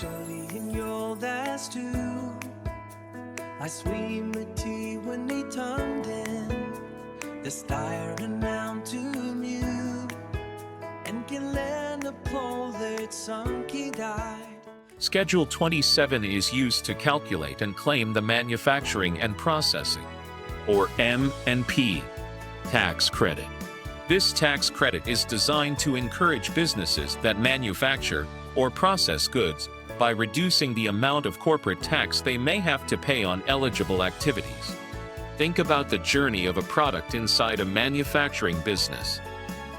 studying your last two. I swim med tea when they turned in. The staring down to mute. And can learn the pole that sunk he died. Schedule 27 is used to calculate and claim the manufacturing and processing, or M&P, tax credit. This tax credit is designed to encourage businesses that manufacture or process goods by reducing the amount of corporate tax they may have to pay on eligible activities. Think about the journey of a product inside a manufacturing business.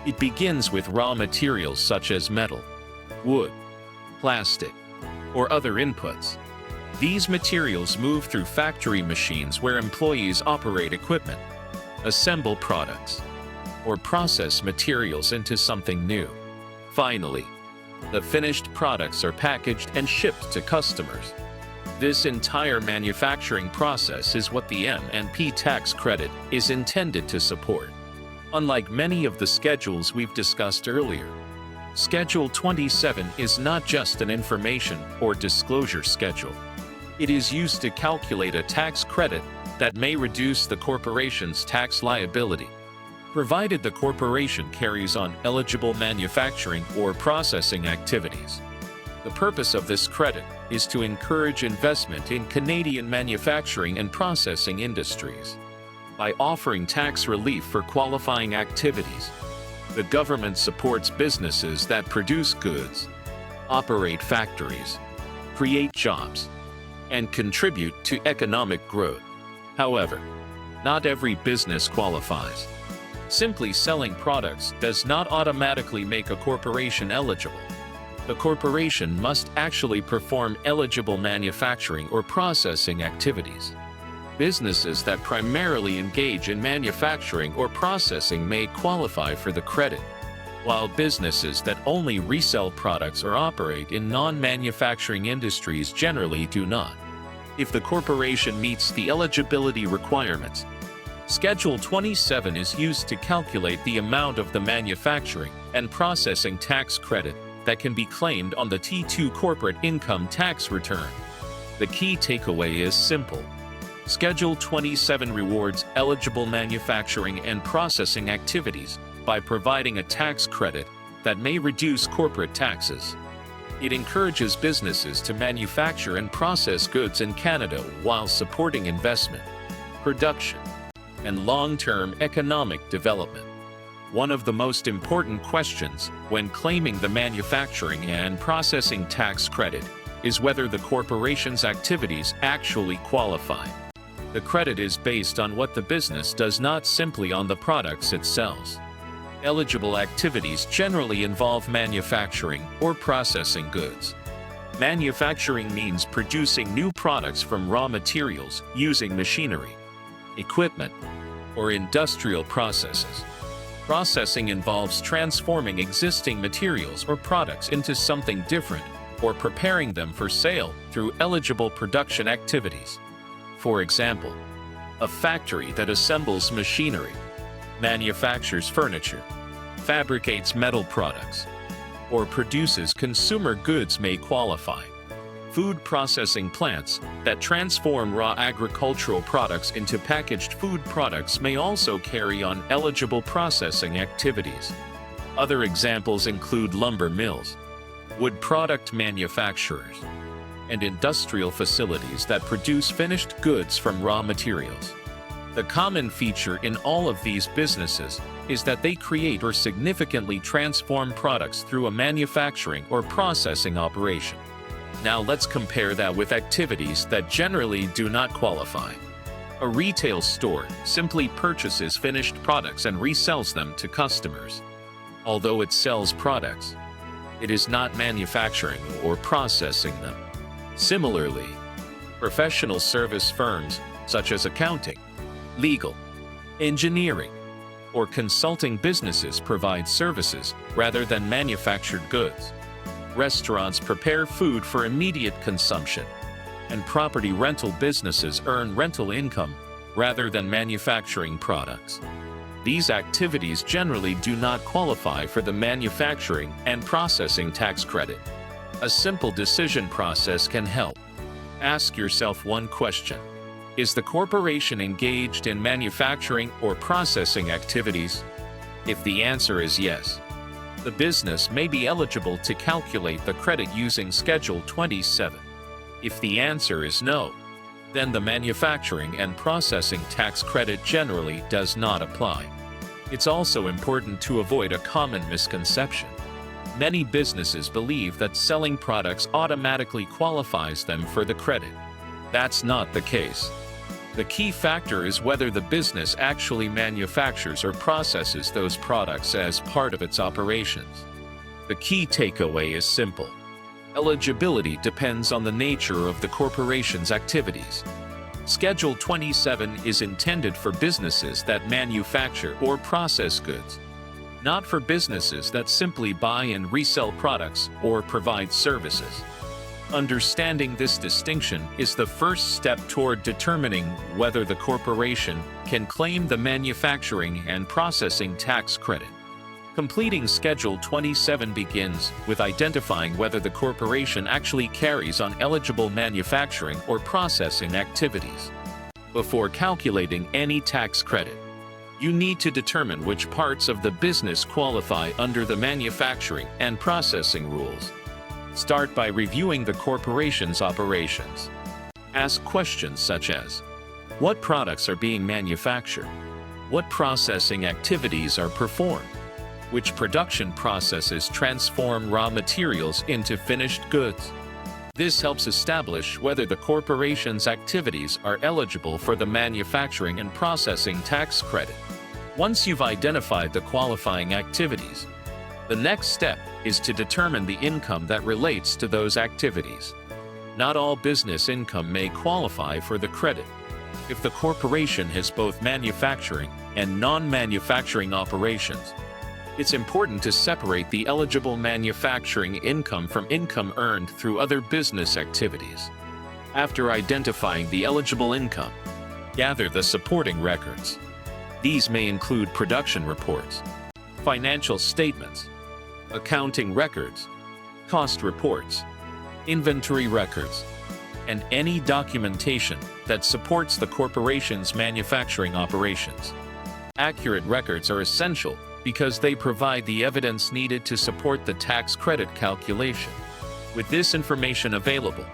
It begins with raw materials such as metal, wood, plastic, or other inputs. These materials move through factory machines where employees operate equipment, assemble products, or process materials into something new. Finally, the finished products are packaged and shipped to customers. This entire manufacturing process is what the M&P tax credit is intended to support. Unlike many of the schedules we've discussed earlier, Schedule 27 is not just an information or disclosure schedule. It is used to calculate a tax credit that may reduce the corporation's tax liability, provided the corporation carries on eligible manufacturing or processing activities. The purpose of this credit is to encourage investment in Canadian manufacturing and processing industries. By offering tax relief for qualifying activities, the government supports businesses that produce goods, operate factories, create jobs, and contribute to economic growth. However, not every business qualifies. Simply selling products does not automatically make a corporation eligible. The corporation must actually perform eligible manufacturing or processing activities. Businesses that primarily engage in manufacturing or processing may qualify for the credit, while businesses that only resell products or operate in non-manufacturing industries generally do not. If the corporation meets the eligibility requirements, Schedule 27 is used to calculate the amount of the manufacturing and processing tax credit that can be claimed on the T2 corporate income tax return. The key takeaway is simple. Schedule 27 rewards eligible manufacturing and processing activities by providing a tax credit that may reduce corporate taxes. It encourages businesses to manufacture and process goods in Canada while supporting investment, production, and long-term economic development. One of the most important questions when claiming the manufacturing and processing tax credit is whether the corporation's activities actually qualify. The credit is based on what the business does, not simply on the products it sells. Eligible activities generally involve manufacturing or processing goods. Manufacturing means producing new products from raw materials using machinery, equipment, or industrial processes. Processing involves transforming existing materials or products into something different or preparing them for sale through eligible production activities. For example, a factory that assembles machinery, manufactures furniture, fabricates metal products, or produces consumer goods may qualify. Food processing plants that transform raw agricultural products into packaged food products may also carry on eligible processing activities. Other examples include lumber mills, wood product manufacturers, and industrial facilities that produce finished goods from raw materials. The common feature in all of these businesses is that they create or significantly transform products through a manufacturing or processing operation. Now let's compare that with activities that generally do not qualify. A retail store simply purchases finished products and resells them to customers. Although it sells products, it is not manufacturing or processing them. Similarly, professional service firms such as accounting, legal, engineering, or consulting businesses provide services rather than manufactured goods. Restaurants prepare food for immediate consumption, and property rental businesses earn rental income rather than manufacturing products. These activities generally do not qualify for the manufacturing and processing tax credit. A simple decision process can help. Ask yourself one question. Is the corporation engaged in manufacturing or processing activities? If the answer is yes, the business may be eligible to calculate the credit using Schedule 27. If the answer is no, then the manufacturing and processing tax credit generally does not apply. It's also important to avoid a common misconception. Many businesses believe that selling products automatically qualifies them for the credit. That's not the case. The key factor is whether the business actually manufactures or processes those products as part of its operations. The key takeaway is simple. Eligibility depends on the nature of the corporation's activities. Schedule 27 is intended for businesses that manufacture or process goods, not for businesses that simply buy and resell products or provide services. Understanding this distinction is the first step toward determining whether the corporation can claim the manufacturing and processing tax credit. Completing Schedule 27 begins with identifying whether the corporation actually carries on eligible manufacturing or processing activities. Before calculating any tax credit, you need to determine which parts of the business qualify under the manufacturing and processing rules. Start by reviewing the corporation's operations. Ask questions such as, what products are being manufactured? What processing activities are performed? Which production processes transform raw materials into finished goods? This helps establish whether the corporation's activities are eligible for the manufacturing and processing tax credit. Once you've identified the qualifying activities, the next step is to determine the income that relates to those activities. Not all business income may qualify for the credit. If the corporation has both manufacturing and non-manufacturing operations, it's important to separate the eligible manufacturing income from income earned through other business activities. After identifying the eligible income, gather the supporting records. These may include production reports, financial statements, accounting records, cost reports, inventory records, and any documentation that supports the corporation's manufacturing operations. Accurate records are essential because they provide the evidence needed to support the tax credit calculation. With this information available,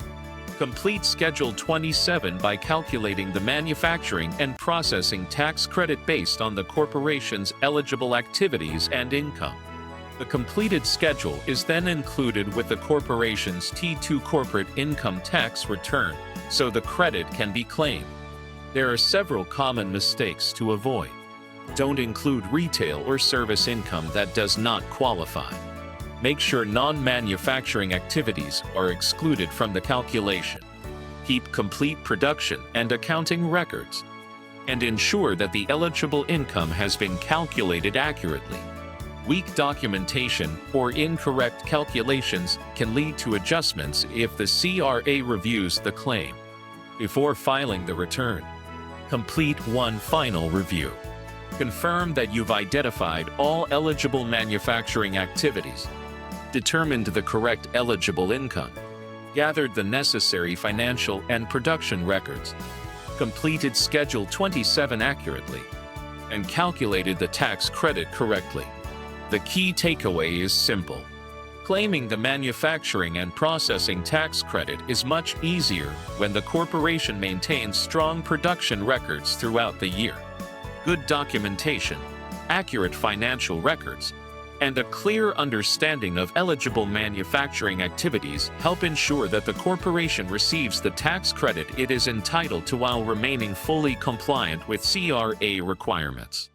complete Schedule 27 by calculating the manufacturing and processing tax credit based on the corporation's eligible activities and income. The completed schedule is then included with the corporation's T2 corporate income tax return, so the credit can be claimed. There are several common mistakes to avoid. Don't include retail or service income that does not qualify. Make sure non-manufacturing activities are excluded from the calculation. Keep complete production and accounting records, and ensure that the eligible income has been calculated accurately. Weak documentation or incorrect calculations can lead to adjustments if the CRA reviews the claim. Before filing the return, complete one final review. Confirm that you've identified all eligible manufacturing activities, determined the correct eligible income, gathered the necessary financial and production records, completed Schedule 27 accurately, and calculated the tax credit correctly. The key takeaway is simple. Claiming the manufacturing and processing tax credit is much easier when the corporation maintains strong production records throughout the year. Good documentation, accurate financial records, and a clear understanding of eligible manufacturing activities help ensure that the corporation receives the tax credit it is entitled to while remaining fully compliant with CRA requirements.